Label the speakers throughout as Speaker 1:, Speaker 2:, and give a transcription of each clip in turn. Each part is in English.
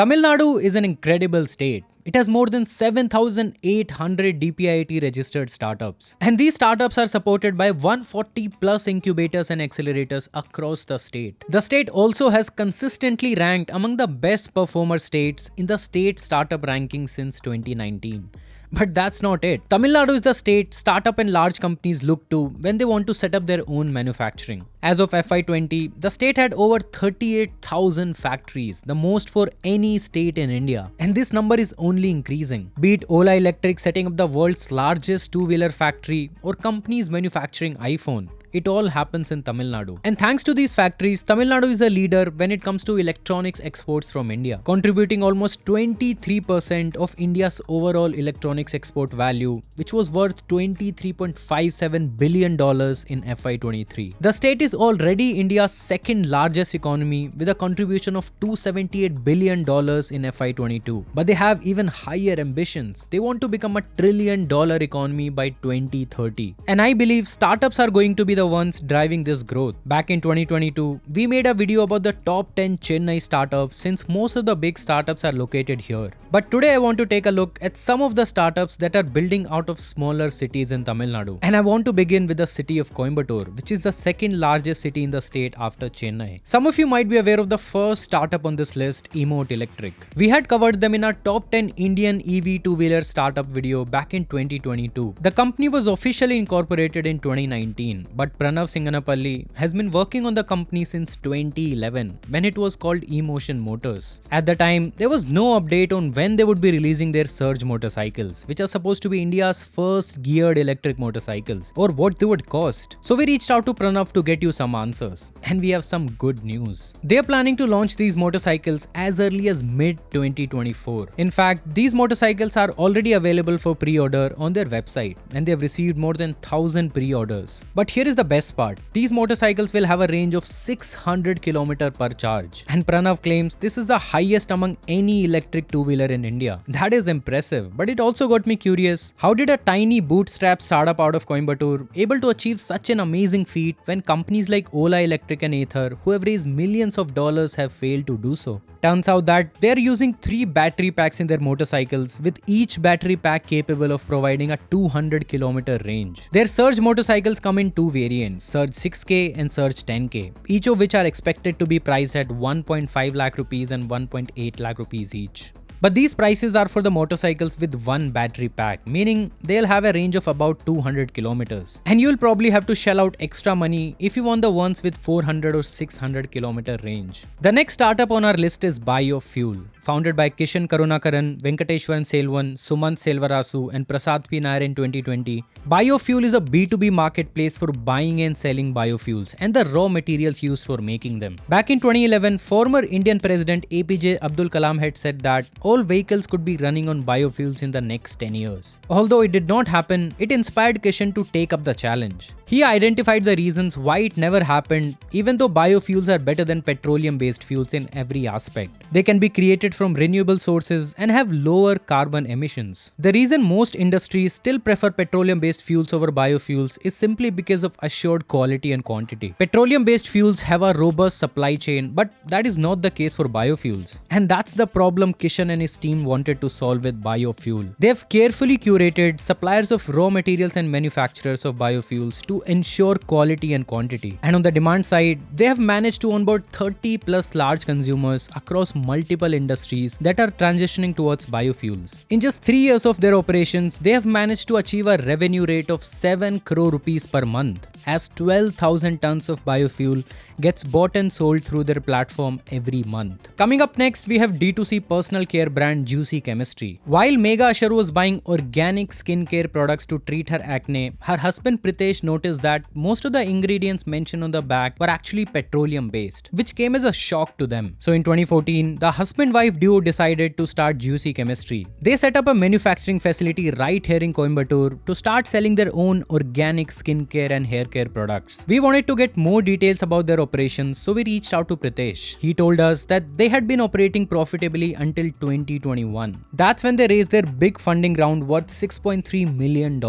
Speaker 1: Tamil Nadu is an incredible state. It has more than 7,800 DPIIT registered startups. And these startups are supported by 140 plus incubators and accelerators across the state. The state also has consistently ranked among the best performer states in the state startup ranking since 2019. But that's not it. Tamil Nadu is the state startup and large companies look to when they want to set up their own manufacturing. As of FY20, the state had over 38,000 factories, the most for any state in India. And this number is only increasing. Be it Ola Electric setting up the world's largest two-wheeler factory or companies manufacturing iPhone. It all happens in Tamil Nadu. And thanks to these factories, Tamil Nadu is the leader when it comes to electronics exports from India, contributing almost 23% of India's overall electronics export value, which was worth $23.57 billion in FY23. The state is already India's second largest economy with a contribution of $278 billion in FY22. But they have even higher ambitions. They want to become a $1 trillion economy by 2030. And I believe startups are going to be the ones driving this growth. Back in 2022, we made a video about the top 10 Chennai startups since most of the big startups are located here. But today I want to take a look at some of the startups that are building out of smaller cities in Tamil Nadu. And I want to begin with the city of Coimbatore, which is the second largest city in the state after Chennai. Some of you might be aware of the first startup on this list, Emote Electric. We had covered them in our top 10 Indian EV two-wheeler startup video back in 2022. The company was officially incorporated in 2019, but Pranav Singanapalli has been working on the company since 2011 when it was called eMotion Motors. At the time, there was no update on when they would be releasing their Surge motorcycles, which are supposed to be India's first geared electric motorcycles, or what they would cost. So we reached out to Pranav to get you some answers, and we have some good news. They are planning to launch these motorcycles as early as mid-2024. In fact, these motorcycles are already available for pre-order on their website, and they have received more than 1,000 pre-orders. But here is the best part. These motorcycles will have a range of 600 km per charge. And Pranav claims this is the highest among any electric two-wheeler in India. That is impressive, but it also got me curious. How did a tiny bootstrap startup out of Coimbatore able to achieve such an amazing feat when companies like Ola Electric and Ather, who have raised millions of dollars, have failed to do so? Turns out that they are using 3 battery packs in their motorcycles, with each battery pack capable of providing a 200 km range. Their Surge motorcycles come in two variants, Surge 6K and Surge 10K, each of which are expected to be priced at 1.5 lakh rupees and 1.8 lakh rupees each. But these prices are for the motorcycles with one battery pack, meaning they'll have a range of about 200 kilometers. And you'll probably have to shell out extra money if you want the ones with 400 or 600 kilometer range. The next startup on our list is Biofuel. Founded by Kishan Karunakaran, Venkateshwaran Selvan, Sumanth Selvarasu and Prasad P Nair in 2020, Biofuel is a B2B marketplace for buying and selling biofuels and the raw materials used for making them. Back in 2011, former Indian President APJ Abdul Kalam had said that all vehicles could be running on biofuels in the next 10 years. Although it did not happen, it inspired Kishan to take up the challenge. He identified the reasons why it never happened, even though biofuels are better than petroleum-based fuels in every aspect. They can be created from renewable sources and have lower carbon emissions. The reason most industries still prefer petroleum-based fuels over biofuels is simply because of assured quality and quantity. Petroleum-based fuels have a robust supply chain, but that is not the case for biofuels. And that's the problem Kishan and his team wanted to solve with Biofuel. They have carefully curated suppliers of raw materials and manufacturers of biofuels to ensure quality and quantity. And on the demand side, they have managed to onboard 30 plus large consumers across multiple industries that are transitioning towards biofuels. In just 3 years of their operations, they have managed to achieve a revenue rate of 7 crore rupees per month, as 12,000 tons of biofuel gets bought and sold through their platform every month. Coming up next, we have D2C personal care brand Juicy Chemistry. While Megha Asher was buying organic skincare products to treat her acne, her husband Pritesh noticed that most of the ingredients mentioned on the back were actually petroleum based, which came as a shock to them. So in 2014, the husband-wife duo decided to start Juicy Chemistry. They set up a manufacturing facility right here in Coimbatore to start selling their own organic skincare and hair care products. We wanted to get more details about their operations, so we reached out to Pritesh. He told us that they had been operating profitably until 2021. That's when they raised their big funding round worth $6.3 million.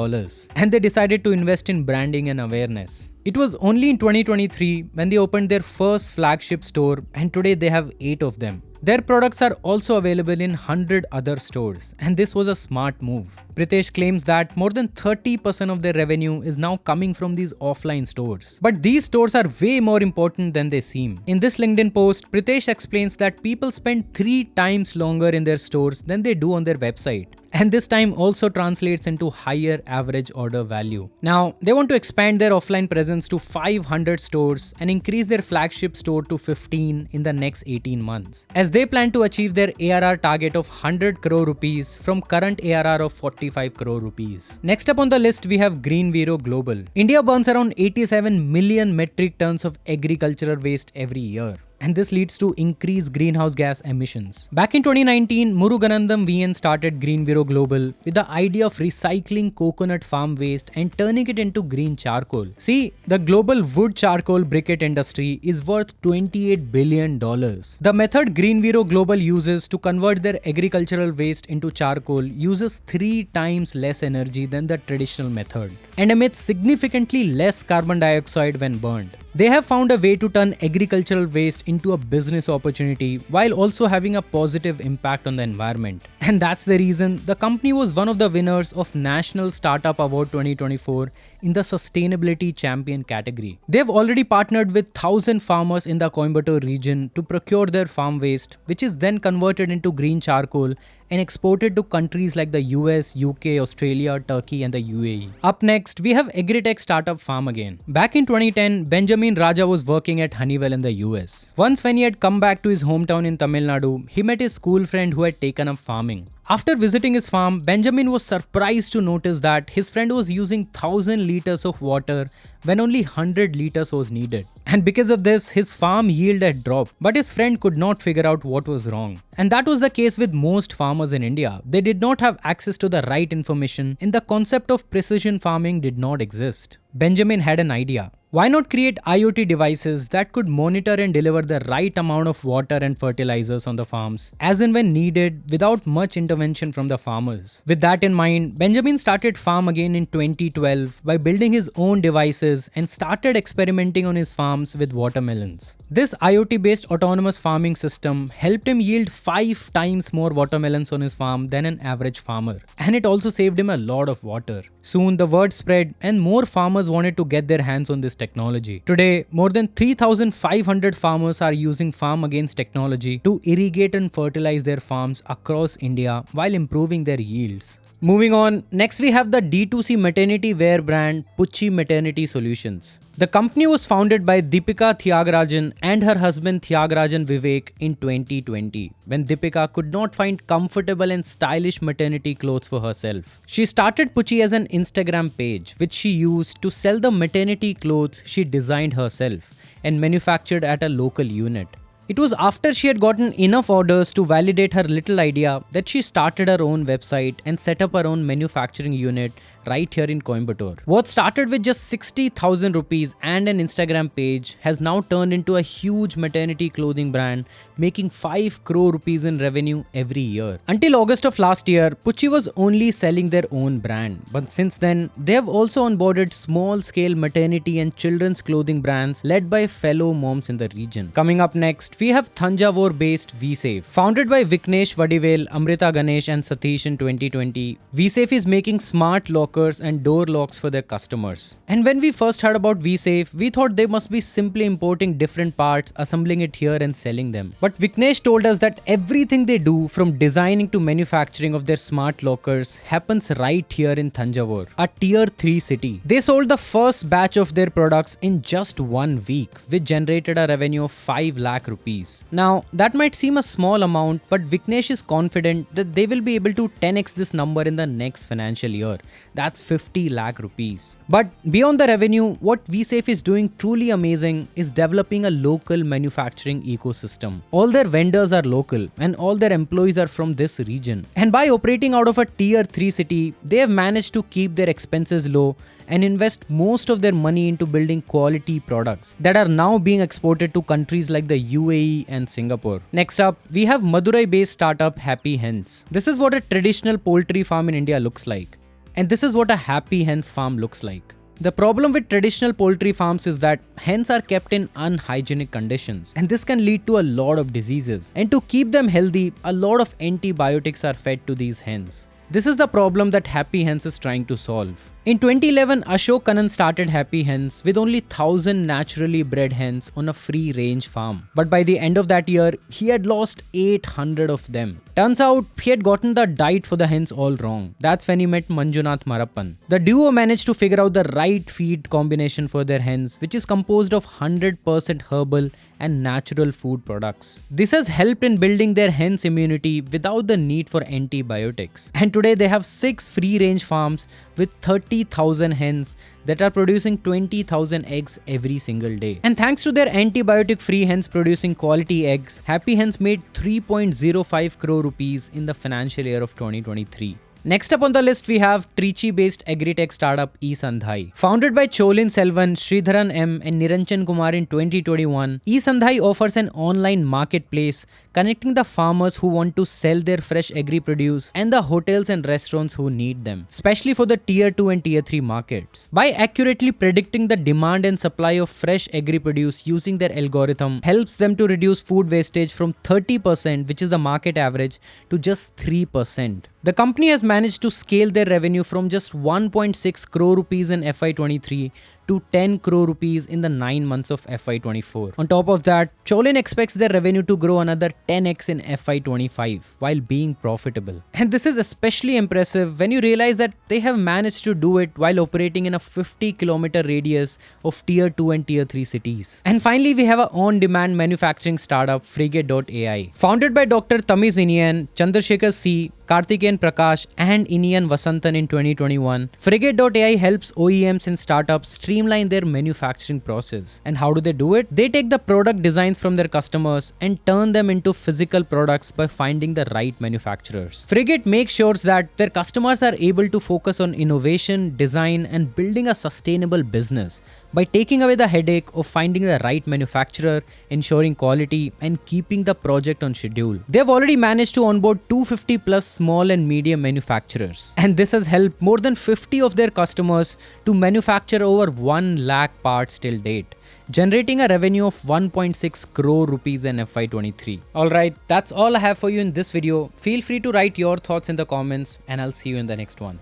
Speaker 1: And they decided to invest in branding and awareness. It was only in 2023 when they opened their first flagship store, and today they have 8 of them. Their products are also available in 100 other stores, and this was a smart move. Pritesh claims that more than 30% of their revenue is now coming from these offline stores. But these stores are way more important than they seem. In this LinkedIn post, Pritesh explains that people spend 3 times longer in their stores than they do on their website. And this time also translates into higher average order value. Now, they want to expand their offline presence to 500 stores and increase their flagship store to 15 in the next 18 months, as they plan to achieve their ARR target of 100 crore rupees from current ARR of 45 crore rupees. Next up on the list, we have Greenviro Global. India burns around 87 million metric tons of agricultural waste every year, and this leads to increased greenhouse gas emissions. Back in 2019, Muruganandam VN started Greenviro Global with the idea of recycling coconut farm waste and turning it into green charcoal. See, the global wood charcoal briquette industry is worth $28 billion. The method Greenviro Global uses to convert their agricultural waste into charcoal uses 3 times less energy than the traditional method and emits significantly less carbon dioxide when burned. They have found a way to turn agricultural waste into a business opportunity while also having a positive impact on the environment. And that's the reason the company was one of the winners of National Startup Award 2024 in the Sustainability Champion category. They've already partnered with 1,000 farmers in the Coimbatore region to procure their farm waste, which is then converted into green charcoal and exported to countries like the US, UK, Australia, Turkey and the UAE. Up next, we have agri-tech startup Farm Again. Back in 2010, Benjamin Raja was working at Honeywell in the US. Once when he had come back to his hometown in Tamil Nadu, he met his school friend who had taken up farming. After visiting his farm, Benjamin was surprised to notice that his friend was using 1,000 liters of water when only 100 liters was needed. And because of this, his farm yield had dropped, but his friend could not figure out what was wrong. And that was the case with most farmers in India. They did not have access to the right information, and the concept of precision farming did not exist. Benjamin had an idea. Why not create IoT devices that could monitor and deliver the right amount of water and fertilizers on the farms as and when needed without much intervention from the farmers? With that in mind, Benjamin started Farm Again in 2012 by building his own devices and started experimenting on his farms with watermelons. This IoT-based autonomous farming system helped him yield 5 times more watermelons on his farm than an average farmer. And it also saved him a lot of water. Soon the word spread and more farmers wanted to get their hands on this technology. Today, more than 3,500 farmers are using Farm Again's technology to irrigate and fertilize their farms across India while improving their yields. Moving on, next we have the D2C maternity wear brand Putchi Maternity Solutions. The company was founded by Deepika Thiagarajan and her husband Thiagarajan Vivek in 2020, when Deepika could not find comfortable and stylish maternity clothes for herself. She started Putchi as an Instagram page, which she used to sell the maternity clothes she designed herself and manufactured at a local unit. It was after she had gotten enough orders to validate her little idea that she started her own website and set up her own manufacturing unit right here in Coimbatore. What started with just 60,000 rupees and an Instagram page has now turned into a huge maternity clothing brand, making 5 crore rupees in revenue every year. Until August of last year, Putchi was only selling their own brand. But since then, they have also onboarded small-scale maternity and children's clothing brands led by fellow moms in the region. Coming up next, we have Thanjavur-based VSafe. Founded by Viknesh Vadivel, Amrita Ganesh and Satish in 2020, VSafe is making smart lockers and door locks for their customers. And when we first heard about VSafe, we thought they must be simply importing different parts, assembling it here and selling them. But Viknesh told us that everything they do, from designing to manufacturing of their smart lockers, happens right here in Thanjavur, a tier 3 city. They sold the first batch of their products in just 1 week, which generated a revenue of 5 lakh rupees. Now, that might seem a small amount, but Viknesh is confident that they will be able to 10x this number in the next financial year. That's 50 lakh rupees. But beyond the revenue, what VSafe is doing truly amazing is developing a local manufacturing ecosystem. All their vendors are local and all their employees are from this region. And by operating out of a tier 3 city, they have managed to keep their expenses low and invest most of their money into building quality products that are now being exported to countries like the UAE and Singapore. Next up, we have Madurai-based startup Happy Hens. This is what a traditional poultry farm in India looks like. And this is what a Happy Hens farm looks like. The problem with traditional poultry farms is that hens are kept in unhygienic conditions, and this can lead to a lot of diseases. And to keep them healthy, a lot of antibiotics are fed to these hens. This is the problem that Happy Hens is trying to solve. In 2011, Ashok Kannan started Happy Hens with only 1,000 naturally bred hens on a free range farm. But by the end of that year, he had lost 800 of them. Turns out, he had gotten the diet for the hens all wrong. That's when he met Manjunath Marappan. The duo managed to figure out the right feed combination for their hens, which is composed of 100% herbal and natural food products. This has helped in building their hens' immunity without the need for antibiotics. And today they have 6 free range farms with 30,000 hens that are producing 20,000 eggs every single day. And thanks to their antibiotic free hens producing quality eggs, Happy Hens made 3.05 crore rupees in the financial year of 2023. Next up on the list, we have Trichy-based agri-tech startup eSandhai. Founded by Cholin Selvan, Sridharan M and Niranjan Kumar in 2021, eSandhai offers an online marketplace connecting the farmers who want to sell their fresh agri-produce and the hotels and restaurants who need them, especially for the tier 2 and tier 3 markets. By accurately predicting the demand and supply of fresh agri-produce using their algorithm, helps them to reduce food wastage from 30%, which is the market average, to just 3%. The company has managed to scale their revenue from just 1.6 crore rupees in FY23 to 10 crore rupees in the 9 months of FY24. On top of that, Cholin expects their revenue to grow another 10x in FY25 while being profitable. And this is especially impressive when you realize that they have managed to do it while operating in a 50-kilometer radius of tier 2 and tier 3 cities. And finally, we have an on-demand manufacturing startup, Frigate.ai. Founded by Dr. Tamiz Inian, Chandrasekhar C, Karthikeyan Prakash and Inian Vasantan in 2021, Frigate.ai helps OEMs and startups streamline their manufacturing process. And how do they do it? They take the product designs from their customers and turn them into physical products by finding the right manufacturers. Frigate makes sure that their customers are able to focus on innovation, design, and building a sustainable business by taking away the headache of finding the right manufacturer, ensuring quality, and keeping the project on schedule. They have already managed to onboard 250 plus small and medium manufacturers. And this has helped more than 50 of their customers to manufacture over 1 lakh parts till date, generating a revenue of 1.6 crore rupees in FY23. Alright, that's all I have for you in this video. Feel free to write your thoughts in the comments and I'll see you in the next one.